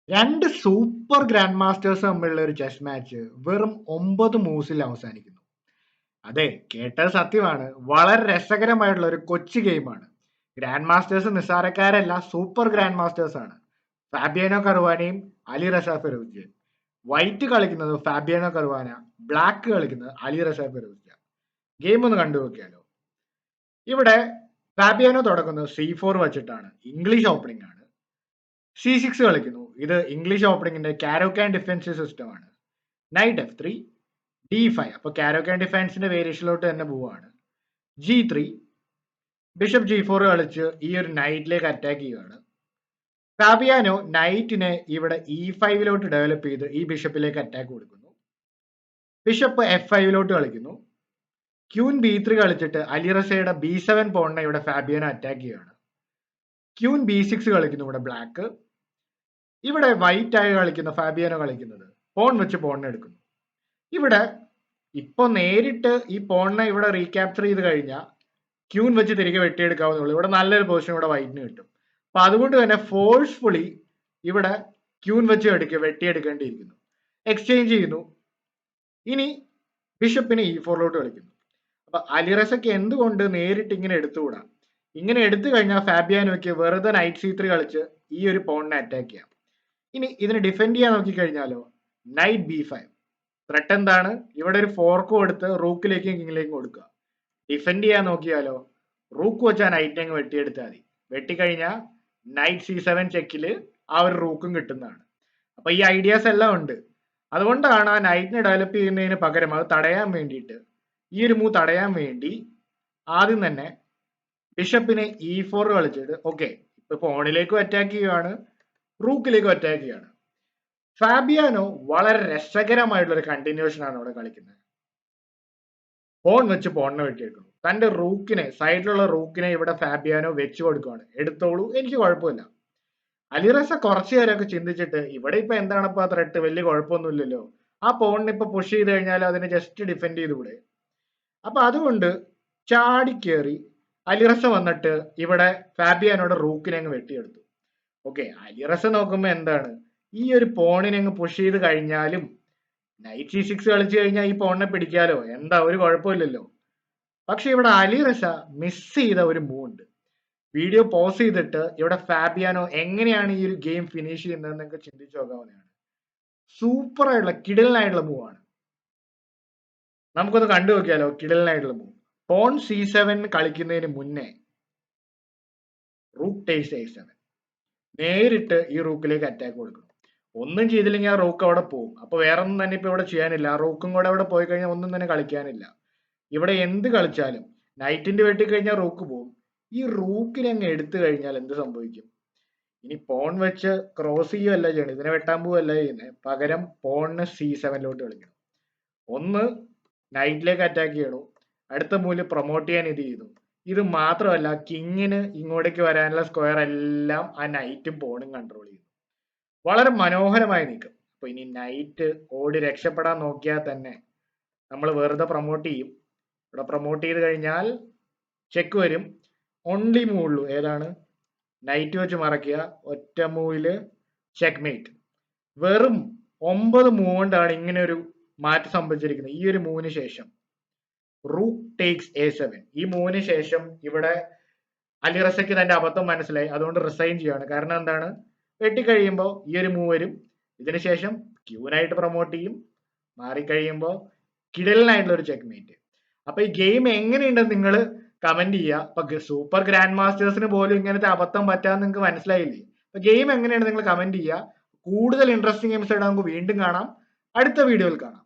രണ്ട് super grand masters തമ്മിലുള്ള ഒരു ചെസ് മാച്ച് വെറും 9 മൂവ്സിൽ അവസാനിക്കുന്നു. അതെ, കേട്ടത് സത്യമാണ്. വളരെ രസകരമായിട്ടുള്ള ഒരു കൊച്ചു ഗെയിമാണ്. ഗ്രാൻഡ് മാസ്റ്റേഴ്സ് നിസ്സാരക്കാരല്ല, സൂപ്പർ ഗ്രാൻഡ് മാസ്റ്റേഴ്സ് ആണ്. ഫാബിയാനോ കറുവാനയും അലി റസ ഫിറോസിയും. വൈറ്റ് കളിക്കുന്നത് ഫാബിയാനോ കറുവാന, ബ്ലാക്ക് കളിക്കുന്നത് അലി റസ ഫിറോസിയ. ഗെയിം ഒന്ന് കണ്ടു നോക്കിയാലോ. ഇവിടെ ഫാബിയാനോ തുടങ്ങുന്നത് C4 വെച്ചിട്ടാണ്. ഇംഗ്ലീഷ് ഓപ്പണിംഗ് ആണ്. C6 കളിക്കുന്നു. ഇത് ഇംഗ്ലീഷ് ഓപ്പണിംഗിന്റെ കാരോക്കാൻ ഡിഫൻസീവ് സിസ്റ്റം ആണ്. Night F3, D5. അപ്പൊ കാരോക്കാൻ ഡിഫൻസിന്റെ വേരിയേഷനിലോട്ട് തന്നെ പോവാണ്. G3, ബിഷപ്പ് G4 കളിച്ച് ഈ ഒരു നൈറ്റിലേക്ക് അറ്റാക്ക് ചെയ്യുകയാണ്. ഫാബിയാനോ നൈറ്റിനെ ഇവിടെ E5ലോട്ട് ഡെവലപ്പ് ചെയ്ത് ഈ ബിഷപ്പിലേക്ക് അറ്റാക്ക് കൊടുക്കുന്നു. ബിഷപ്പ് F5ലോട്ട് കളിക്കുന്നു. ക്യൂൻ B3 കളിച്ചിട്ട് അലിറസയുടെ B7 പോണിനെ ഇവിടെ ഫാബിയാനോ അറ്റാക്ക് ചെയ്യുകയാണ്. ക്യൂൻ B6 കളിക്കുന്നു ഇവിടെ ബ്ലാക്ക്. ഇവിടെ വൈറ്റ് ആയി കളിക്കുന്ന ഫാബിയാനോ കളിക്കുന്നത് പോൺ വെച്ച് പോണിനെ എടുക്കുന്നു. ഇവിടെ ഇപ്പൊ നേരിട്ട് ഈ പോണിനെ ഇവിടെ റീക്യാപ്ചർ ചെയ്ത് കഴിഞ്ഞാൽ ക്യൂൻ വെച്ച് തിരികെ വെട്ടിയെടുക്കാവുന്നുള്ളൂ. ഇവിടെ നല്ലൊരു പൊസിഷൻ ഇവിടെ വൈറ്റിന് കിട്ടും. അപ്പൊ അതുകൊണ്ട് തന്നെ ഫോഴ്സ്ഫുള്ളി ഇവിടെ ക്യൂൻ വെച്ച് വെട്ടിയെടുക്കേണ്ടിയിരിക്കുന്നു. എക്സ്ചേഞ്ച് ചെയ്യുന്നു. ഇനി ബിഷപ്പിനെ E4ലോട്ട് കളിക്കുന്നു. അപ്പൊ അലിറസയ്ക്ക് എന്തുകൊണ്ട് നേരിട്ട് ഇങ്ങനെ എടുത്തുകൂടാ? ഇങ്ങനെ എടുത്തു കഴിഞ്ഞാൽ ഫാബിയാനോയ്ക്ക് വെറുതെ നൈറ്റ് C3 കളിച്ച് ഈ ഒരു പോണിനെ അറ്റാക്ക് ചെയ്യാം. ഇനി ഇതിനെ ഡിഫെൻഡ് ചെയ്യാൻ നോക്കിക്കഴിഞ്ഞാലോ നൈറ്റ് B5. ത്രെട്ട് എന്താണ്? ഇവിടെ ഒരു ഫോർക്ക് കൊടുത്ത് റൂക്കിലേക്കും കിങ്ങിലേക്കും കൊടുക്കുക. ഡിഫെൻഡ് ചെയ്യാൻ നോക്കിയാലോ റൂക്ക് വെച്ചാൽ നൈറ്റ് അങ്ങ് വെട്ടിയെടുത്താൽ മതി. വെട്ടിക്കഴിഞ്ഞാൽ നൈറ്റ് C7 ചെക്കില് ആ ഒരു റൂക്കും കിട്ടുന്നതാണ്. അപ്പൊ ഈ ഐഡിയാസ് എല്ലാം ഉണ്ട്. അതുകൊണ്ടാണ് ആ നൈറ്റിനെ ഡെവലപ്പ് ചെയ്യുന്നതിന് പകരം അത് തടയാൻ വേണ്ടിയിട്ട് ഈ ഒരു മൂവ് തടയാൻ വേണ്ടി ആദ്യം തന്നെ ബിഷപ്പിനെ E4 കളിച്ചിട്ട് ഓക്കെ ഇപ്പൊ പോണിലേക്കും അറ്റാക്ക് ചെയ്യുകയാണ്, റൂക്കിലേക്കും അറ്റാക്ക് ചെയ്യുകയാണ്. ഫാബിയാനോ വളരെ രസകരമായിട്ടുള്ള ഒരു കണ്ടിന്യൂഷൻ ആണ് ഇവിടെ കളിക്കുന്നത്. പോൺ വെച്ച് പോണിനെ വെട്ടിയെടുക്കുന്നു. തന്റെ റൂക്കിനെ സൈഡിലുള്ള റൂക്കിനെ ഇവിടെ ഫാബിയാനോ വെച്ച് കൊടുക്കുകയാണ്. എടുത്തോളൂ, എനിക്ക് കുഴപ്പമില്ല. അലിറസ കുറച്ചു നേരമൊക്കെ ചിന്തിച്ചിട്ട് ഇവിടെ ഇപ്പൊ എന്താണ് ഇപ്പൊ ആ ത്രെട്ട്, വലിയ കുഴപ്പമൊന്നുമില്ലല്ലോ, ആ പോണിനെ ഇപ്പൊ പുഷ് ചെയ്ത് കഴിഞ്ഞാൽ അതിനെ ജസ്റ്റ് ഡിഫെൻഡ് ചെയ്തുകൂടെ? അപ്പൊ അതുകൊണ്ട് ചാടിക്കേറി അലിറസ വന്നിട്ട് ഇവിടെ ഫാബിയാനോടെ റൂക്കിനെ അങ്ങ് വെട്ടിയെടുത്തു. ഓക്കെ, അലിറസ നോക്കുമ്പോ എന്താണ് ഈ ഒരു പോണിനെ അങ്ങ് പുഷ് ചെയ്ത് കഴിഞ്ഞാലും നൈറ്റ് C6 കളിച്ചു കഴിഞ്ഞാൽ ഈ പോണിനെ പിടിക്കാലോ, എന്താ ഒരു കുഴപ്പമില്ലല്ലോ. പക്ഷെ ഇവിടെ അലിറസ മിസ് ചെയ്ത ഒരു മൂവ് ഉണ്ട്. വീഡിയോ പോസ് ചെയ്തിട്ട് ഇവിടെ ഫാബിയാനോ എങ്ങനെയാണ് ഈ ഒരു ഗെയിം ഫിനിഷ് ചെയ്യുന്നത് എന്നൊക്കെ ചിന്തിച്ചു നോക്കാവുന്നതാണ്. സൂപ്പർ ആയിട്ടുള്ള കിടലിനായിട്ടുള്ള മൂവ് ആണ്. നമുക്കൊന്ന് കണ്ടു നോക്കിയാലോ കിടലിനായിട്ടുള്ള മൂവ്. പോൺ C7 കളിക്കുന്നതിന് മുന്നേ റൂക്ക് ടേക്സ് A7, നേരിട്ട് ഈ റൂക്കിലേക്ക് അറ്റാക്ക് കൊടുക്കണം. ഒന്നും ചെയ്തില്ലെങ്കിൽ ആ റൂക്ക് അവിടെ പോകും. അപ്പൊ വേറെ ഒന്നും തന്നെ ഇപ്പൊ ഇവിടെ ചെയ്യാനില്ല. ആ റൂക്കും കൂടെ അവിടെ പോയി കഴിഞ്ഞാൽ ഒന്നും തന്നെ കളിക്കാനില്ല. ഇവിടെ എന്ത് കളിച്ചാലും നൈറ്റിന്റെ വെട്ടിക്കഴിഞ്ഞാൽ റൂക്ക് പോകും. ഈ റൂക്കിനെ അങ്ങ് എടുത്തു കഴിഞ്ഞാൽ എന്ത് സംഭവിക്കും? ഇനി പോൺ വെച്ച് ക്രോസ് ചെയ്യുകയല്ല ചെയ്യണം, ഇതിനെ വെട്ടാൻ പോവല്ല ചെയ്യുന്നത്. പകരം പോണിന് C7ലോട്ട് കളിക്കണം. ഒന്ന് നൈറ്റിലേക്ക് അറ്റാക്ക് ചെയ്യണു, അടുത്ത മൂല്യ പ്രൊമോട്ട് ചെയ്യാൻ ഇത് ചെയ്തു. ഇത് മാത്രമല്ല കിങ്ങിന് ഇങ്ങോട്ടേക്ക് വരാനുള്ള സ്ക്വയർ എല്ലാം ആ നൈറ്റും പോണും കൺട്രോൾ ചെയ്തു. വളരെ മനോഹരമായ നീക്കം. അപ്പൊ ഇനി നൈറ്റ് ഓടി രക്ഷപ്പെടാൻ നോക്കിയാൽ തന്നെ നമ്മൾ വെറുതെ പ്രൊമോട്ട് ചെയ്യും. ഇവിടെ പ്രൊമോട്ട് ചെയ്ത് കഴിഞ്ഞാൽ ചെക്ക് വരും. ഓൺലി മൂവ് ഉള്ളൂ, ഏതാണ്? നൈറ്റ് വെച്ച് മറക്കുക, ഒറ്റ മൂവില് ചെക്ക് മേറ്റ്. വെറും 9 മൂവ് കൊണ്ടാണ് ഇങ്ങനെ ഒരു മാറ്റം സംഭവിച്ചിരിക്കുന്നത്. ഈ ഒരു മൂവിന് ശേഷം റൂക്ക് ടേക്സ് A7, ഈ മൂവിന് ശേഷം ഇവിടെ അലിറസയ്ക്ക് തന്റെ അബദ്ധം മനസ്സിലായി, അതുകൊണ്ട് റിസൈൻ ചെയ്യാണ്. കാരണം എന്താണ്? വെട്ടിക്കഴിയുമ്പോൾ ഈ ഒരു മൂവ് വരും, ഇതിനുശേഷം ക്യൂനായിട്ട് പ്രൊമോട്ട് ചെയ്യും, മാറിക്കഴിയുമ്പോൾ കിടലിനായിട്ടുള്ള ഒരു ചെക്ക് മേറ്റ്. അപ്പൊ ഈ ഗെയിം എങ്ങനെയുണ്ടെന്ന് നിങ്ങൾ കമന്റ് ചെയ്യുക. അപ്പൊ സൂപ്പർ ഗ്രാൻഡ് മാസ്റ്റേഴ്സിന് പോലും ഇങ്ങനത്തെ അബദ്ധം പറ്റാന്ന് നിങ്ങൾക്ക് മനസ്സിലായില്ലേ? അപ്പൊ ഗെയിം എങ്ങനെയാണ് നിങ്ങൾ കമന്റ് ചെയ്യുക. കൂടുതൽ ഇൻട്രസ്റ്റിംഗ് ഗെയിംസ് ആയിട്ട് നമുക്ക് വീണ്ടും കാണാം, അടുത്ത വീഡിയോയിൽ കാണാം.